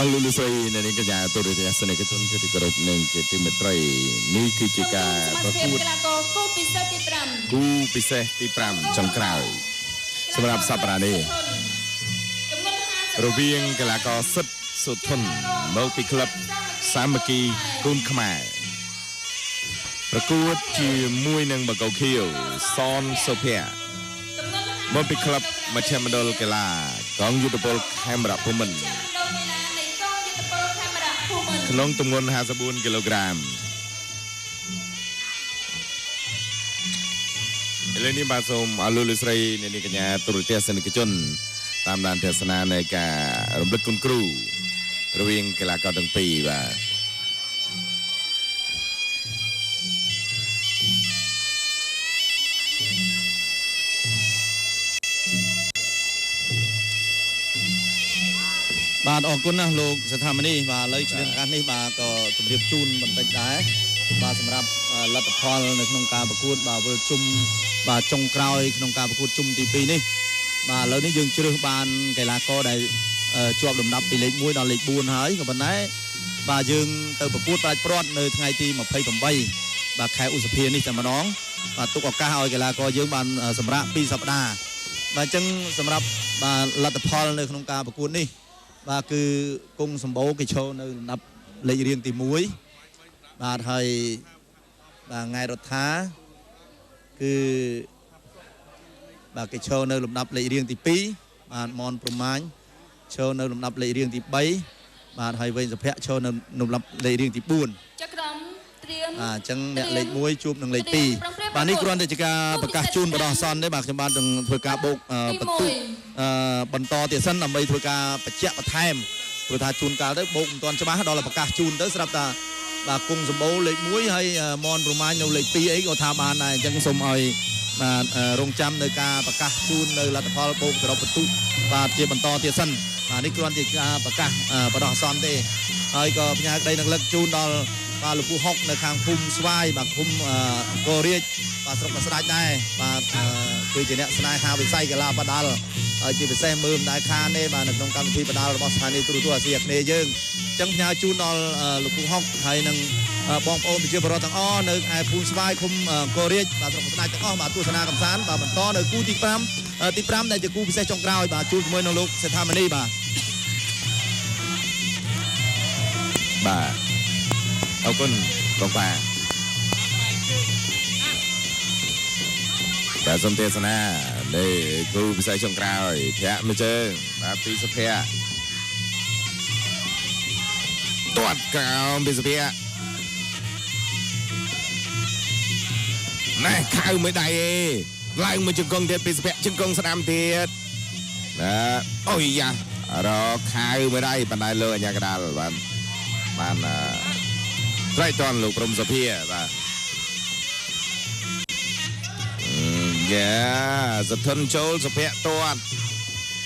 លូលូស្រីនៅនេះកញ្ញាទូរទស្សនិកជនជាទីគោរពនិងជាទីមេត្រីនេះគឺជាការប្រកួតគូពិសេសទី5ចុងក្រោយសម្រាប់សប្តាហ៍នេះរវាងកីឡាករសិទ្ធសុធនមកពីក្លឹបសាមគ្គីកូនខ្មែរប្រកួតជាមួយនឹងបកោខៀវសនសុភ័ក្រមកពីក្លឹបមជ្ឈមណ្ឌលកីឡាកងយុទ្ធពលខេមរភូមិន្ទក្នុងទម្ងន់54គីឡូក្រាមឥឡូវនេះបាទសូមអរលោកលោកស្រីអ្នកនាងកញ្ញាទូរទស្សនិកជនតាមដានទស្សនានៃការរំលឹកគុណគ្រូរវាងកីឡាករទាំងពីរបាទអរគុណណាស់លោកសថាមនីបាទឥឡូវឆ្លៀនឱកាសនេះបាទក៏ជម្រាបជូនបន្តិចដែរបាទសម្រាប់លទ្ធផលនៅក្នុងការប្រកួតបាទវិលជុំបាទចុងក្រោយក្នុងការប្រកួតជុំទី2នេះបាទឥឡូវនេះយើងជ្រើសបានកីឡាករដែលជាប់លំដាប់ពីលេខ1ដល់លេខ4ហើយក៏ប៉ុន្តែបាទយើងទៅប្រកួតប្រាច់ព្រាត់នៅថ្ងៃទី28បាទខែឧសភានេះតែម្ដងបាទទុកឱកាសឲ្យកីឡាករយើងបានសម្រាប់2សប្តាហ៍បាទអញ្ចឹងសម្រាប់បាទលទ្ធផលនៅក្នុងការប្រកួតនេះបាទគឺគង់សម្បូរគេឈរនៅលំដាប់លេខរៀងទី1បាទហើយបាទថ្ងៃរដ្ឋាគឺបាទគេឈរនៅលំដាប់លេខរៀងទី2បាទមនប្រមាញឈរនៅលំដាប់លេខរៀងទី3បាទហើយវែងសុភ័ក្រឈរនៅលំដាប់លេខរៀងទី4ចក្រមត្រៀមអញ្ចឹងអ្នកលេខ1ជួបនឹងលេខ2បាទនេះគ្រាន់តែជាការប្រកាសជូនបដោះអាសន្នទេបាទខ្ញុំបាននឹងធ្វើការបូកបន្ទុកបន្តទៀតសិនដើម្បីធ្វើការបញ្ជាក់បន្ថែមព្រោះថាជួនកាលទៅបូកមិនទាន់ច្បាស់ដល់ប្រកាសជូនទៅស្រាប់តែបាទគង់សម្បូរលេខ1ហើយមនប្រមាញនៅលេខ2អីក៏ថាបានដែរអញ្ចឹងសូមឲ្យបាទរងចាំនៅការប្រកាសជូននៅលទ្ធផលបូកសរុបបន្ទុកបាទជាបន្តទៀតសិនបាទនេះគ្រាន់តែការប្រកាសបដោះអាសន្នទេហើយក៏ផ្ញើក្តីនឹងលើកជូនដល់បាទលោកពូហុកនៅខាងភូមិស្វាយបាទភូមិកោរាជបាទស្រុកកស្ដាច់ដែរបាទគឺជាអ្នកស្នេហាវិស័យកីឡាបដាល់ហើយជាពិសេសមើលមិនដែលខានទេបាទនៅក្នុងកម្មវិធីបដាល់របស់ស្ថានីយទូរទស្សន៍អាស៊ីអាគ្នេយ៍យើងអញ្ចឹងផ្ញើជូនដល់លោកពូហុកហើយនឹងបងប្អូនប្រជាពលរដ្ឋទាំងអស់នៅឯភូមិស្វាយភូមិកោរាជបាទស្រុកកស្ដាច់ទាំងអស់បាទទស្សនាកម្សាន្តបាទបន្តនៅគូទី5ដែលជាគូពិសេសចុងក្រោយបាទជួបជាមួយនឹងលោកសេដ្ឋាមនីបាទអរគុណបងប៉ាបាទសូមទេសនានៃគូពិសេសចុងក្រោយធាក់មួយជើងបាទពីសុភ័ក្រទាត់ក្រោមពីសុភ័ក្រណែខៅមួយដៃឯងឡើងមួយជង្គង់ទៀតពីសុភ័ក្រជង្គង់ស្ដាំទៀតណាអូយយ៉ារកខៅមួយដៃបណ្ដៃលើអញ្ញាកដាលបានត្រៃតនលោកព្រំសុភាបាទយ៉ាសធនចូលសុភ័ក្រទាត់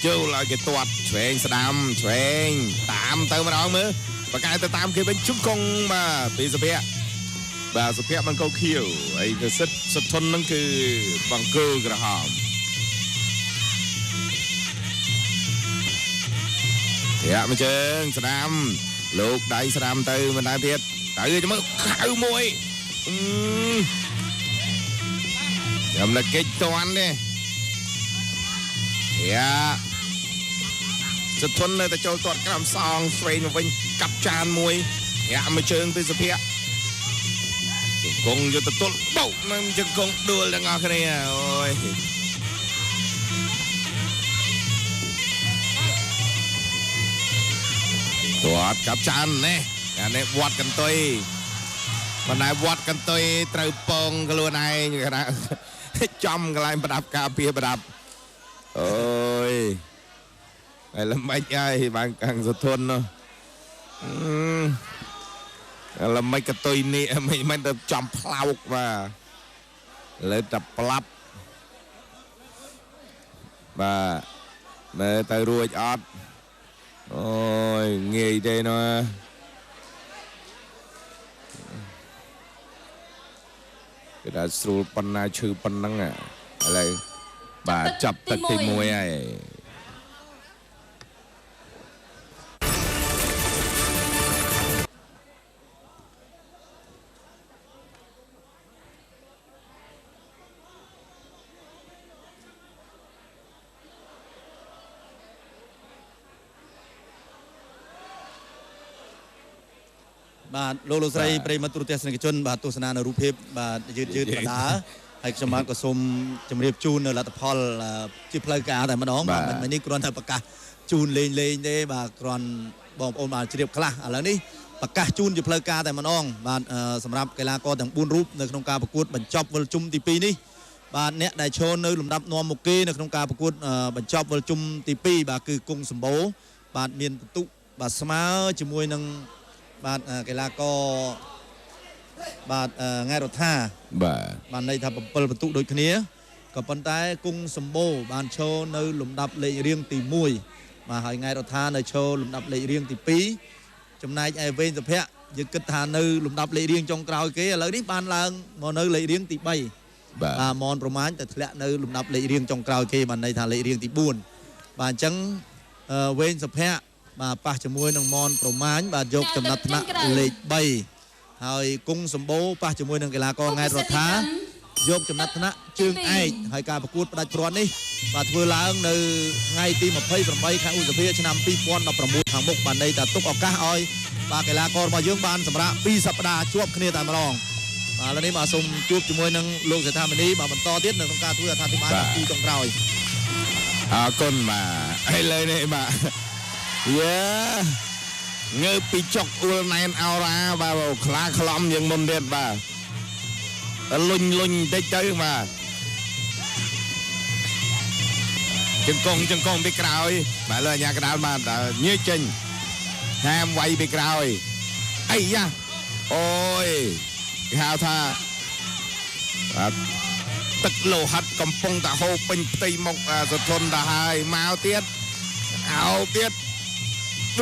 ចូលឲ្យគេទាត់ឆ្វេងស្ដាំឆ្វេងតាមទៅម្ដងមើលបកែទៅតាមគេវិញជង្គង់បាទពីសុភ័ក្របាទសុភ័ក្របង្កោខៀវហើយទៅសិទ្ធធនហ្នឹងគឺបង្គោលក្រហមយ៉ាមកជើងស្ដាំលោកដៃស្ដាំទៅមិនដែរទៀតទៅមើលខៅមួយចាំលកិច្ចតាន់ទេយ៉ាសិទ្ធុននៅតែចូលទាត់ក្រោមសងស្វែងមកវិញកាប់ចានមួយយ៉ាមកជើងពីសុភ័ក្រជង្គង់យកទៅទល់បោកនឹងជង្គង់ដួលទាំងអស់គ្នាអូយទាត់កាប់ចាននេះអានេះវត្តកន្ទុយបណ្ដាវត្តកន្ទុយត្រូវពងខ្លួនឯងគេថាចំកន្លែងប្រដាប់ការពារប្រដាប់អូយហើយល្មិចហើយបានកាំងសុធននោះល្មិចកន្ទុយនេះមិនទៅចំផ្លោកបាទលើតែប្លាប់បាទមើលទៅរួចអត់អូយងាយទេណាគេថាស្រួលប៉ុណ្ណាឈឺប៉ុណ្ណឹងឥឡូវបាទចាប់ទឹកទី1ហើយ បាទលោកលោកស្រីប្រិមត្តទូរទស្សនិកជនបាទទស្សនានៅរូបភាពបាទយឺតបណ្ដាហើយខ្ញុំបាទក៏សូមជម្រាបជូននៅលទ្ធផលជាផ្លូវការតែម្ដងបាទមិននេះគ្រាន់តែប្រកាសជូនលេងទេបាទគ្រាន់បងប្អូនបានជ្រាបខ្លះឥឡូវនេះប្រកាសជូនជាផ្លូវការតែម្ដងបាទសម្រាប់កីឡាករទាំង4រូបនៅក្នុងការប្រកួតបញ្ចប់វិលជុំទី2នេះបាទអ្នកដែលឈរនៅលំដាប់នាំមុខគេនៅក្នុងការប្រកួតបញ្ចប់វិលជុំទី2បាទគឺគង់សម្បូរបាទមានពិន្ទុបាទស្មើជាមួយនឹងបាទកីឡាករបាទថ្ងៃរដ្ឋាបាទន័យថា7ពិន្ទុដូចគ្នាក៏ប៉ុន្តែគង់សម្បូរបានឈរនៅលំដាប់លេខរៀងទី1បាទហើយថ្ងៃរដ្ឋានៅឈរលំដាប់លេខរៀងទី2ចំណែកឯវេងសុភ័ក្រយើងគិតថានៅលំដាប់លេខរៀងចុងក្រោយគេឥឡូវនេះបានឡើងមកនៅលេខរៀងទី3បាទមនប្រមាណតែធ្លាក់នៅលំដាប់លេខរៀងចុងក្រោយគេបានន័យថាលេខរៀងទី4បាទអញ្ចឹងវេងសុភ័ក្របាទប៉ះជាមួយនឹងមនប្រមាញបាទយកចំណាត់ថ្នាក់លេខ3ហើយគង់សម្បូរប៉ះជាមួយនឹងកីឡាករង៉ែតរដ្ឋាយកចំណាត់ថ្នាក់ជើងឯកហើយការប្រកួតផ្ដាច់ព្រាត់នេះបាទធ្វើឡើងនៅថ្ងៃទី28ខែឧសភាឆ្នាំ2016ខាងមុខបានន័យថាទុកឱកាសឲ្យបាទកីឡាកររបស់យើងបានសម្រាប់2សប្តាហ៍ជាប់គ្នាតែម្ដងបាទឥឡូវនេះបាទសូមជួបជាមួយនឹងលោកសេដ្ឋាមនីបាទបន្តទៀតនៅក្នុងការធ្វើអត្ថាធិប្បាយគូចុងក្រោយអរគុណបាទឥឡូវនេះបាទងើបពីចុកអ៊ុលណែនអោរ៉ាបាទខ្លាខ្លំយ៉ាងមុនទៀតបាទលុញបន្តិចទៅបាទជង្គង់ពីក្រោយបាទលើអាញាកដាលបាទញើសចេញហាមវាយពីក្រោយអីយ៉ាអូយគេហៅថាបាទទឹកលោហិតកំពុងតែហូរពេញផ្ទៃមុខសធនទៅហើយមកទៀតអោទៀត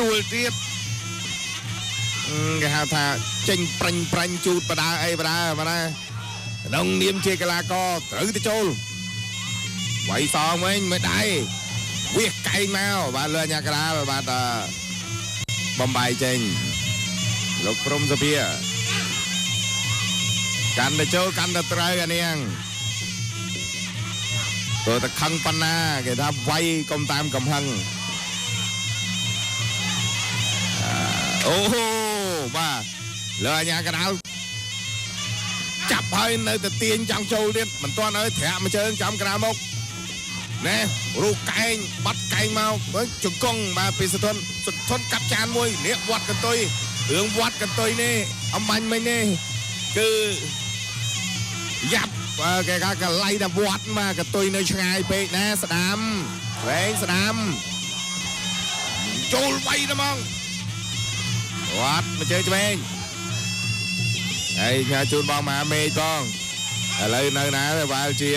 ដួលទៀតគេហៅថាចេញប្រាញ់ជូតបដាអីបដាក្នុងនាមជាកីឡាករត្រូវទៅចូលវាយសងវិញមិនដៃវាកែងមកបាទលើអាញាកដាលបាទបំបាយចេញលោកព្រំសុភាកាន់ទៅចូលកាន់ទៅត្រូវអានាងព្រោះតែខឹងប៉ុណ្ណាគេថាវាយកុំតាមកំហឹងអូបាទលើអាញាកដាលចាប់ហើយនៅតែទាញចង់ចូលទៀតមិនទាន់ឲ្យត្រាក់មួយជើងចំក្រាលមកណែរូបកែងបាត់កែងមកជង្គង់បាទពីសធនកាប់ចានមួយនេះវត្តកន្ទុយរឿងវត្តកន្ទុយនេះអំបញ្ញមិញនេះគឺយ៉ាប់គេថាកលៃតែវត្តមកកន្ទុយនៅឆ្ងាយពេកណាស្ដាំវែងស្ដាំចូលវាយទៅហ្មងវត្តមកជើងឆ្វេងហើយញ៉ាជូនបងមហាមេឃបងឥឡូវនៅណាទៅវាលជា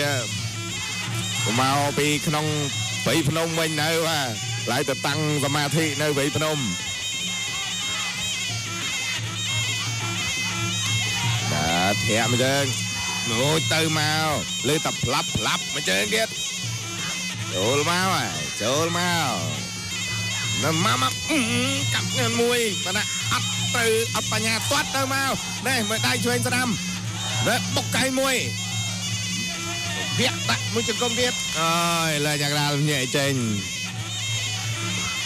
មកពីក្នុងព្រៃភ្នំវិញនៅបាទឡើងទៅតាំងសមាធិនៅព្រៃភ្នំបាទធាក់មកជើងអូយទៅមកលើតែផ្លាប់មកជើងទៀតចូលមកនៅមកកាប់ងឿនមួយបាទអត់ទៅអត់បញ្ញាទាត់ទៅមកនេះមើលដៃឆ្វេងស្ដាំនេះបុកកែងមួយវាក់ដាក់មួយជង្គង់ទៀតអើយលើយ៉ាងណាញ៉ែចេញ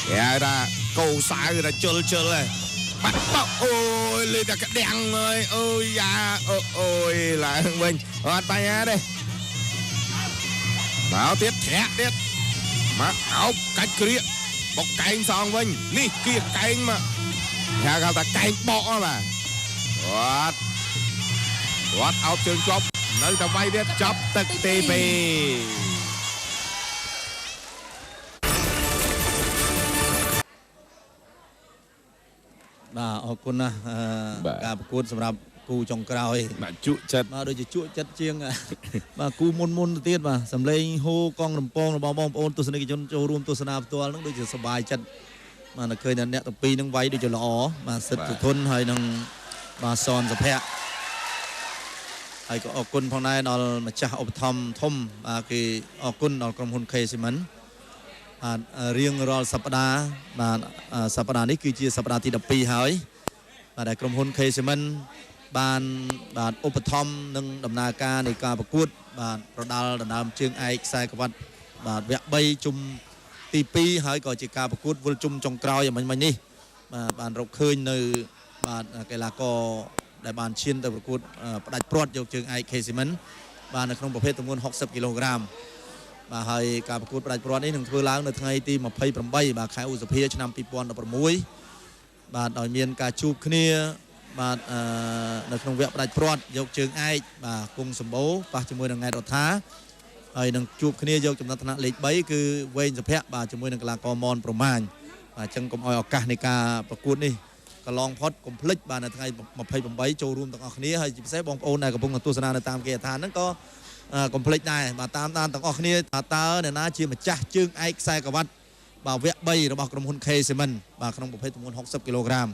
គេហៅថាកោសៅថាជុលហើយបាត់បោកអូយលើតែក្តាំងហើយអូយយ៉ាអូយឡើងវិញអត់បញ្ញាទេមកទៀតធ្លាក់ទៀតមកអោបកាច់គ្រាកបុកកែងសងវិញនេះគៀកកែងមកហៅថាកែងបកបាទវត្តអោបជើងជាប់នៅតែវាយទៀតចាប់ទឹកទី2បាទអរគុណណាស់ការប្រកួតសម្រាប់គូចុងក្រោយបាទជក់ចិត្តបាទដូចជាជក់ចិត្តជាងបាទគូមុនទៅទៀតបាទសម្លេងហូកងរំពងរបស់បងប្អូនទស្សនិកជនចូលរួមទស្សនាផ្ទាល់ហ្នឹងដូចជាសប្បាយចិត្តបាទឃើញថាអ្នកទាំងពីរហ្នឹងវាយដូចជាល្អបាទសិទ្ធិធនហើយនឹងបាទសនសុភ័ក្រហើយក៏អរគុណផងដែរដល់ម្ចាស់ឧបត្ថម្ភធំបាទគេអរគុណដល់ក្រុមហ៊ុន K Cement បាទរៀងរាល់សប្តាហ៍បាទសប្តាហ៍នេះគឺជាសប្តាហ៍ទី12ហើយបាទដែលក្រុមហ៊ុន K Cement បានបាទឧបត្ថម្ភនឹងដំណើរការនៃការប្រកួតបាទប្រដាល់ដណ្ដើមជើងឯកខ្សែក្រវ៉ាត់បាទវគ្គ3ជុំទី2ហើយក៏ជាការប្រកួតវិលជុំចុងក្រោយមិញនេះបាទបានរកឃើញនៅ បាទកីឡាករដែលបានឈានទៅប្រកួតផ្ដាច់ព្រាត់យកជើងឯក K-Simen បាទនៅក្នុងប្រភេទទម្ងន់60 គីឡូក្រាមបាទហើយការប្រកួតផ្ដាច់ព្រាត់នេះនឹងធ្វើឡើងនៅថ្ងៃទី28បាទខែឧសភាឆ្នាំ2016បាទដោយមានការជួបគ្នាបាទនៅក្នុងវគ្គផ្ដាច់ព្រាត់យកជើងឯកបាទគង់សម្បូរប៉ះជាមួយនឹងង៉ែតរដ្ឋាហើយនឹងជួបគ្នាយកចំណុចថ្នាក់លេខ3គឺវែងសុភ័ក្របាទជាមួយនឹងកីឡាករមនប្រមាញបាទអញ្ចឹងកុំឲ្យឱកាសនៃការប្រកួតនេះកន្លងផុតកុំភ្លេចបាទនៅថ្ងៃ28ចូលរួមទាំងអស់គ្នាហើយជាពិសេសបងប្អូនដែលកំពុងទស្សនានៅតាមគេហដ្ឋានហ្នឹងក៏កុំភ្លេចដែរបាទតាមដានទាំងអស់គ្នាតើអ្នកណាជាម្ចាស់ជើងឯកខ្សែក្រវ៉ាត់បាទវគ្គ3របស់ក្រុមហ៊ុន K-Simen បាទក្នុងប្រភេទទម្ងន់60 គីឡូក្រាម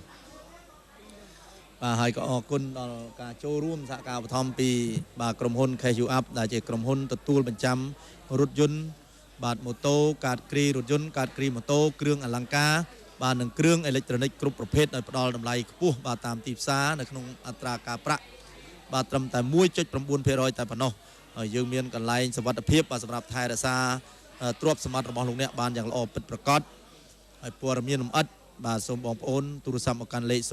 បាទហើយក៏អរគុណដល់ការចូលរួមសហការឧបត្ថម្ភពីបាទក្រុមហ៊ុន KU Up ដែលជាក្រុមហ៊ុនទទួលបញ្ចាំរថយន្តបាទម៉ូតូកាតគ្រីរថយន្តកាតគ្រីម៉ូតូគ្រឿងអលង្ការបាទនឹងគ្រឿងអេឡិចត្រូនិកគ្រប់ប្រភេទដោយផ្ដល់តម្លៃខ្ពស់បាទតាមទីផ្សារនៅក្នុងអត្រាការប្រាក់បាទត្រឹមតែ 1.9% តែប៉ុណ្ណោះហើយយើងមានកន្លែងសុវត្ថិភាពបាទសម្រាប់ថែរក្សាទ្រព្យសម្បត្តិរបស់លោកអ្នកបានយ៉ាងល្អពិតប្រាកដហើយព័ត៌មានលម្អិតបាទសូមបងប្អូនទូរស័ព្ទមកកាន់លេខ085 77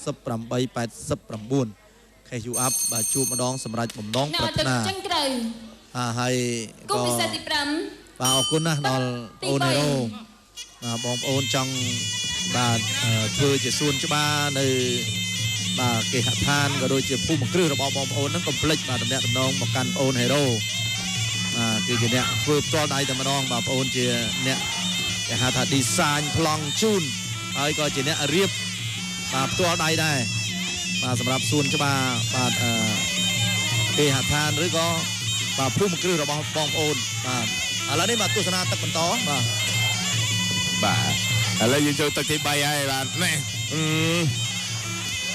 78 89 KU Up បាទជួបម្ដងសម្រាប់បំណងប្រាថ្នាហើយក៏ពិសេសទី5បាទអរគុណណាស់ដល់អូនហេរ៉ូបងប្អូនចង់បាទធ្វើជាសួនច្បារនៅបាទគេហដ្ឋានក៏ដូចជាភូមិគ្រឹះរបស់បងប្អូនហ្នឹងកុំភ្លេចបាទតំណាក់តំណងមកកាន់អូនហេរ៉ូគឺជាអ្នកធ្វើផ្ទាល់ដៃតែម្ដងបងប្អូនជាអ្នកគេហៅថា design ប្លង់ជូនហើយក៏ជាអ្នករៀបបាទផ្ទាល់ដៃដែរបាទសម្រាប់សួនច្បារបាទគេហដ្ឋានឬក៏បាទភូមិគ្រឹះរបស់បងប្អូនបាទឥឡូវនេះបាទទស្សនាទឹកបន្តបាទឥឡូវយើងចូលទឹកទី3ហើយបាទនេះ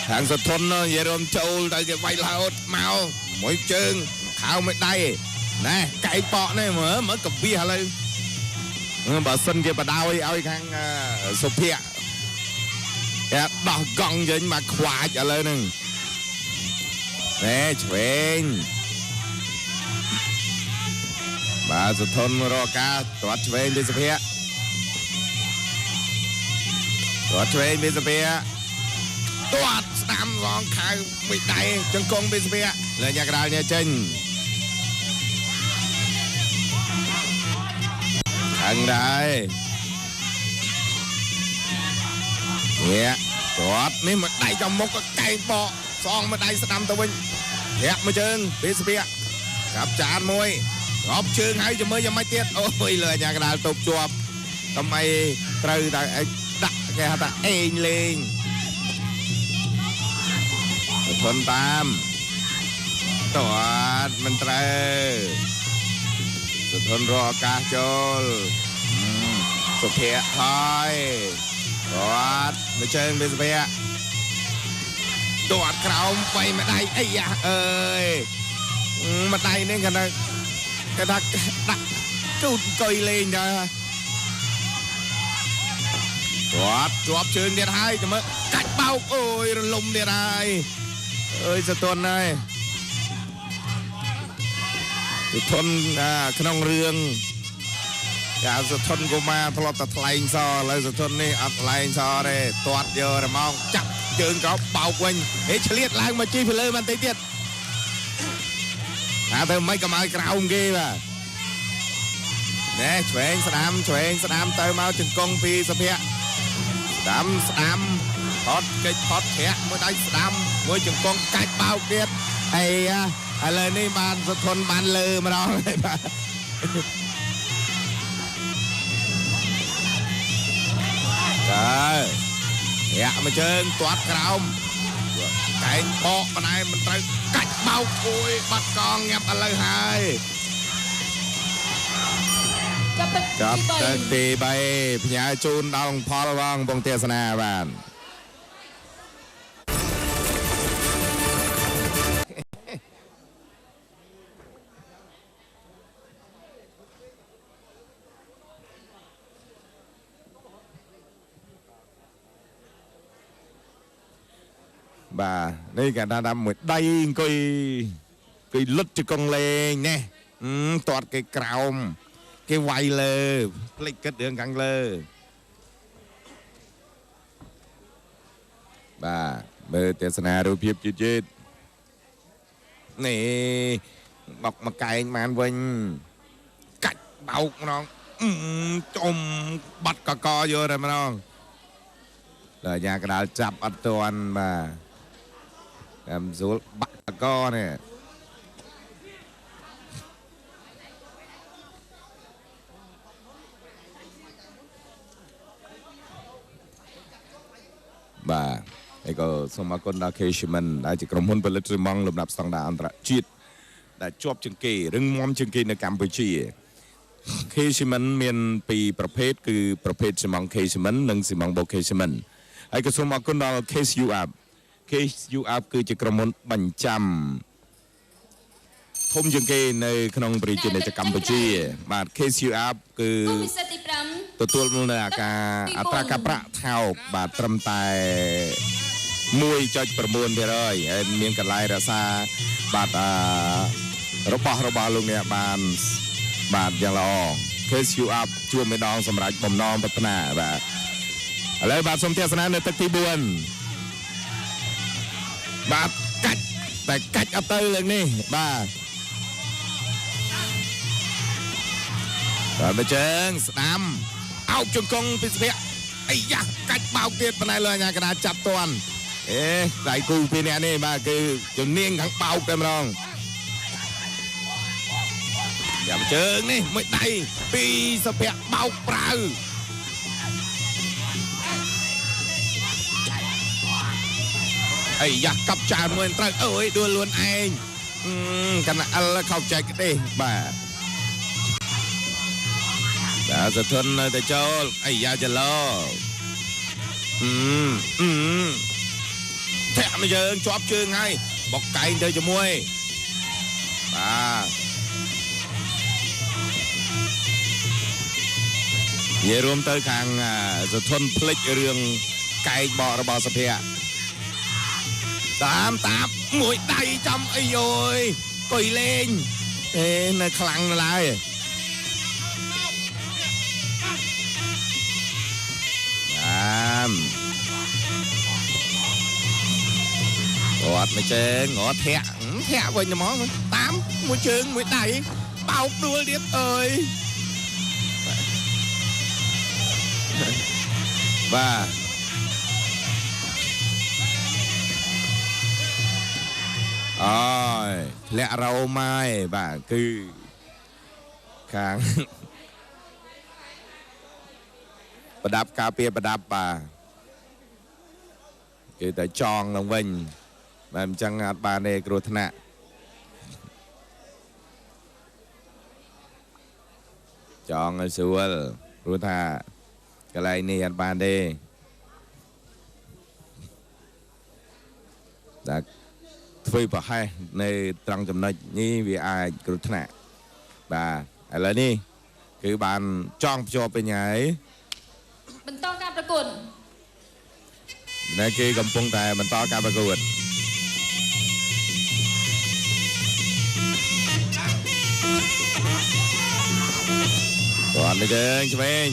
ខាងសុធននិយាយរួមចូលទៅគេវាយឡោតមកមួយជើងខោមួយដៃណែកែកប៉កនេះមើលកវិសឥឡូវបើសិនជាបដ ឲ្យខាងសុភ័ក្រគេដោះកង់ចេញមកខ្វាចឥឡូវហ្នឹងណែឆ្វេងបាទសុធនរកការទាត់ឆ្វេងពីសុភ័ក្រទាត់ឆ្វេងពីសុភ័ក្រទាត់ស្ដាំរងខៅមួយដៃចង្គង់ពីសុភ័ក្រលើញ៉ាក្រៅនេះចេញខាងដែរនេះទាត់នេះមកដៃចំមុខក៏កែងបកសងមកដៃស្ដាំទៅវិញធាក់មួយជើងពីសុភ័ក្រកាប់ចានមួយរອບជើងហើយចាំមើលយ៉ាងម៉េចទៀតអូយលើញ៉ាក្រៅទប់ជាប់កុំអីត្រូវតែដាក់គេហៅថាអេងលេងធនតាមទាត់មិនត្រូវសុធនរកឱកាសចូលសុភ័ក្រហើយទាត់មួយជើងពីសុភ័ក្រទាត់ក្រោមបីម្ដាយអីយ៉ាអើយម្ដាយនេះគេថាដាក់ជូតអង្គុយលេងដែរទាត់ជាប់ជើងទៀតហើយចាំមើលកាច់បោកអូយរលំទៀតហើយអើយសុធនហើយសុធនក្នុងរឿងកាលសុធនកុមារធ្លាប់តែថ្លែងសឥឡូវសុធននេះអត់ថ្លែងសទេទាត់យករម៉ោងចាប់ជើងក្រោមបោកវិញហេឆ្លៀតឡើងមកជីពីលើបន្តិចទៀតថាទៅមិនក៏មកក្រោមគេបាទណែឆ្វេងស្ដាំទៅមកជង្គង់ពីសុភ័ក្រស្ដាំផុតកិច្ចផុតធាក់មួយដៃស្ដាំមួយជង្គង់កាច់បោកទៀតអីឥឡូវនេះបានសុធនបានលើម្ដងហើយបាទធាក់មួយជើងទាត់ក្រោមកែងបកបណ្ដៃមិនត្រូវកាច់បោកអូយបាត់កងញាប់ឥឡូវហើយចាប់ទឹកទី3ផ្ញើជូនដល់ផលវងកំពុងទេសនាបាទបាទនេះគេថាមួយដៃអង្គុយលុតជង្គង់លេងណែទាត់គេក្រោមគេវាយលើភ្លេចគិតរឿងខាងលើ bà mơ tiền sna rồi phiếp chết nè bọc mà cài màn vinh cách bọc nó chôm bắt co vô rồi mà nó rồi nhà cái đá chập ăn toàn mà em số bắt co nè bàไอ้ก็สมาคมนาเคชมันได้จากกรมหุ้นผลิตมองลำดับสตางค์อันตรจิตได้จบจึงเกย์เรื่องมอมจึงเกย์ในกัมพูชีเคชมันเมียนปีประเภทคือประเภทสมองเคชมันหนึ่งสมองโบเคชมันไอ้ก็สมาคมนาเคชยูอัพคือจากกรมหุ้นบัญจำทมจึงเกย์ในขนมบริจิตในจากกัมพูชีบาทเคชยูอัพคือตัวมันอาการอัตราการประเท่าบาทตรำตายมวยจอยประมูลไปเลยเมียนกันไล่รักษาบาทระบาลงเนี่ยบาทอย่างละอองเคสยูอัพช่วยไม่ดองสำหรับผมน้องพัฒนาแบบอะไรบาทสมเทศนาในตะกี้บวนบาทกัดแต่กัดอัปเตอร์เลยนี่บาทไปเจิงสนามเอาจงกงปิสเปียไอ้ยักษ์กัดเบาเตี้ยปนายเลยนะกระดาษจับตัวđại cu pin này mà cứ chừng niên thằng bao kem rong giảm chừng đi mới đây pi sập bẹt bao prau ấy da cặp tràn nguyên trăng ơi đua luôn anh cái này ăn không chạy cái đi bà đã giật thân để cho ấy da chờ lo thẹn bây giờ chóp chưa ngay bọc cày tới cho môi về rùm tới hàng giật thuần phích rương cày bò sập hẹ tám mũi tay trong ấy rồi coi lên ê nó khăng lại ngọt mày chơi ngọt thẹ với nhà món 8 mũi chừng mũi đẩy bao đua điếc ơi và rồi lẹ rau mai bà cứ kháng bà đạp cà phê bà đạp bà cứ tới tròn lòng vinh mà em chẳng ngạt bà này kêu thân ạ tròn ở xuân kêu thà cái này này hạt bà đây đã thuê bà hai này trăng chấm này như vì ai kêu thân ạ bà ai lấy đi cứ bàn tròn cho bên nhà ấy mình to caประกวด này kia cầm phong tài mình to caประกวดcòn bây giờ anh Svein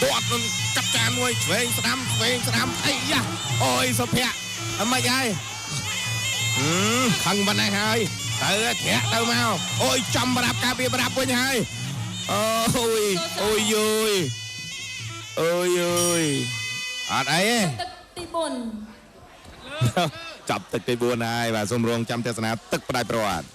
quạt nó cắt tràn nuôi Svein Sam ấy da ôi sao phẹ mày ai thằng bên này hai tự thẹ đâu mau ôi chăm bà đạp cà phê bà đạp với hai ôi ở đấy chậpตึกตีบุญนายvàสมรวงจำเทศนาตึกประดายประวัติ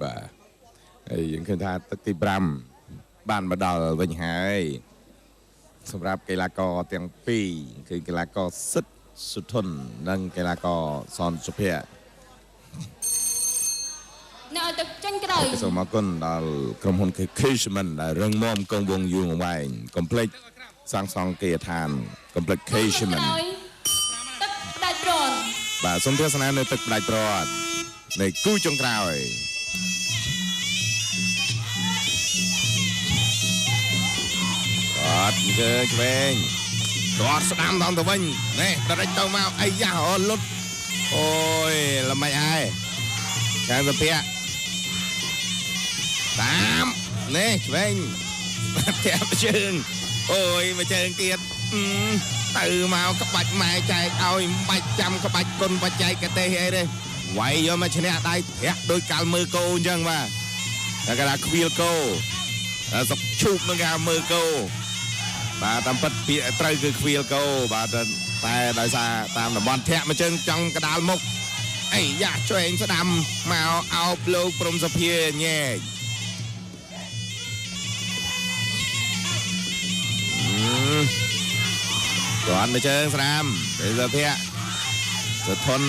បាទហើយយើងឃើញថាទឹកទី5បានមកដល់វិញហើយសម្រាប់កីឡាករទាំងពីរគឺកីឡាករសិទ្ធសុធននិងកីឡាករសនសុភ័ក្រនៅឲ្យទឹកចាញ់ក្រោយសូមអរគុណដល់ក្រុមហ៊ុន Cashman ដែលរឹងមាំកងវងយូរអង្វែងកុំភ្លេចសាងសង់គេហដ្ឋាន Complex Cashman ទឹកផ្ដាច់ព្រាត់បាទសូមទស្សនានៅទឹកផ្ដាច់ព្រាត់នៃគូចុងក្រោយអត់ជើងឆ្វេងគាត់ស្ដាំដល់ទៅវិញនេះដរិចទៅមកអីយ៉ាអូលុតអូយល្មិចហើយខាងសុភ័ក្រតាមនេះឆ្វេងតាក់ជើងអូយមួយជើងទៀតទៅមកក្បាច់ម៉ែចែកឲ្យបាច់ចាំក្បាច់គុណបច្ចេកទេសអីទេវាយយកមកឈ្នះដៃធាក់ដោយកាល់មើគោអញ្ចឹងបាទតែគេថាខ្វៀលគោសុកឈូកនឹងគេមើគោបាទតាមពិតពាក្យត្រូវគឺខ្វៀលគោបាទតែដោយសារតាមតំបន់ធាក់មួយជើងចង់កដាលមុខអីយ៉ាឆ្វេងស្ដាំមកអោបលោកព្រំសុភាញែកគាត់មួយជើងស្ដាំពេលសុភ័ក្រទៅធន់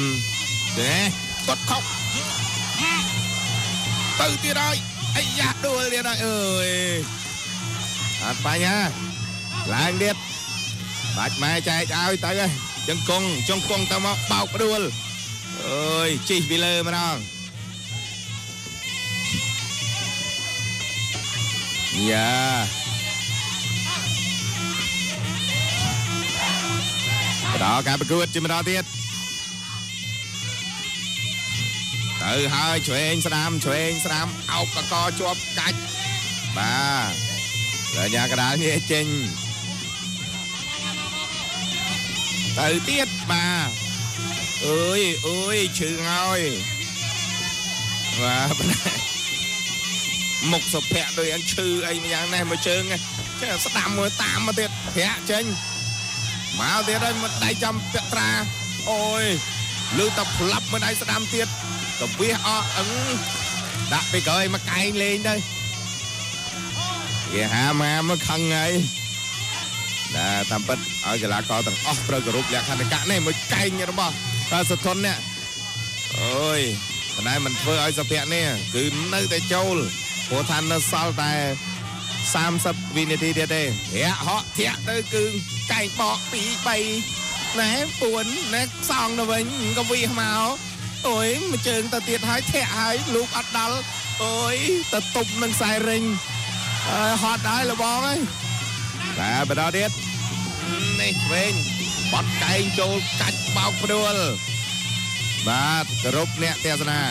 ទេគាត់ខុសទៅទៀតហើយអីយ៉ាដួលទៀតហើយអើយអត់បញ្ហាឡើងទៀតបាច់ម៉ែចែកឲ្យទៅជង្គង់ទៅមកបោកដួលអើយជីកពីលើម្ដងយ៉ាដល់ការប្រកួតជាម្ដងទៀតទៅហើយឆ្វេងស្ដាំអោបកកជាប់កាច់បាទសញ្ញាកដាលនេះចេញទៅទៀតបាទអើយឈឺហើយបាទមុខសុភ័ក្រដូចអញឈឺអីម្យ៉ាងនេះមួយជើងចេះស្ដាំមើលតាមមកទៀតប្រាក់ចេញមកទៀតហើយមកដៃចំពាក់ត្រាអូយលឺតែផ្លាប់មកដៃស្ដាំទៀតទៅវាអស់ដាក់ពីក្រោយមកកែងលេងទៅគេហាមកខឹងហើយតែតាមពិតឲ្យកីឡាករទាំងអស់ត្រូវគោរពលក្ខន្តិកៈនេះមួយកែងរបស់តែសុធននេះអូយប៉ុន្តែមិនធ្វើឲ្យសុភ័ក្រនេះគឺនៅតែចូលព្រោះថានៅសល់តែ30វិនាទីទៀតទេរាក់ហក់ធាក់ទៅគឺកែងបក2 3ណែ4ណែសងទៅវិញក៏វាមកអូយមួយជើងទៅទៀតហើយធាក់ហើយលូកអត់ដល់អូយទៅទប់នឹងខ្សែរេញហត់ហើយលបងអើយតែបន្តទៀតនេះវិញបត់កែងចូលកាច់បោកផ្ដួលបាទគោរពអ្នកទេសនា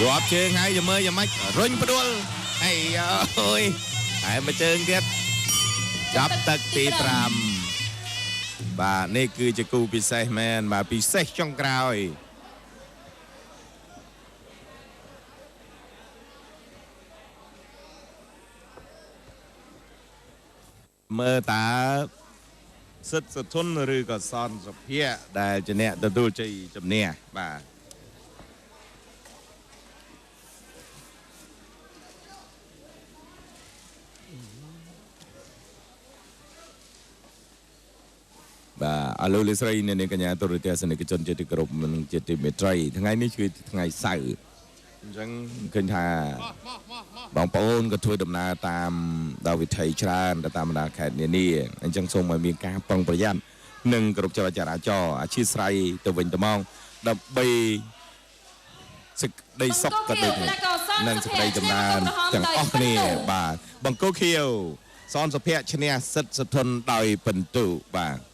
ជាប់ជើងហើយមើលយ៉ាងម៉េចរុញផ្ដួលអីអើយហើយមួយជើងទៀតចាប់ទឹកទី5បាទនេះគឺជាគូពិសេសមែនបាទពិសេសចុងក្រោយមើលតើសិទ្ធសុធនឬក៏សនសុភ័ក្រដែលជាអ្នកទទួលជ័យជំនះបាទអរលោកលោកស្រីអ្នកនាងកញ្ញាទូរទស្សនិកជនជាទីគោរពនិងជាទីមេត្រីថ្ងៃនេះគឺថ្ងៃសៅរ៍អញ្ចឹងឃើញថាបងប្អូនក៏ធ្វើដំណើរតាមដល់វិថីច្រើនទៅតាមបណ្ដាខេត្តនានាអញ្ចឹងសូមឲ្យមានការប្រុងប្រយ័ត្ននិងគ្រប់ចរាចរណ៍អធិស្ឋានទៅវិញទៅមកដើម្បីសេចក្តីសុខក៏ដូចនិងសេចក្តីចម្រើនទាំងអស់គ្នាបាទបង្គោលខៀវសនសុភ័ក្រឈ្នះសិទ្ធសុធនដោយពិន្ទុបាទ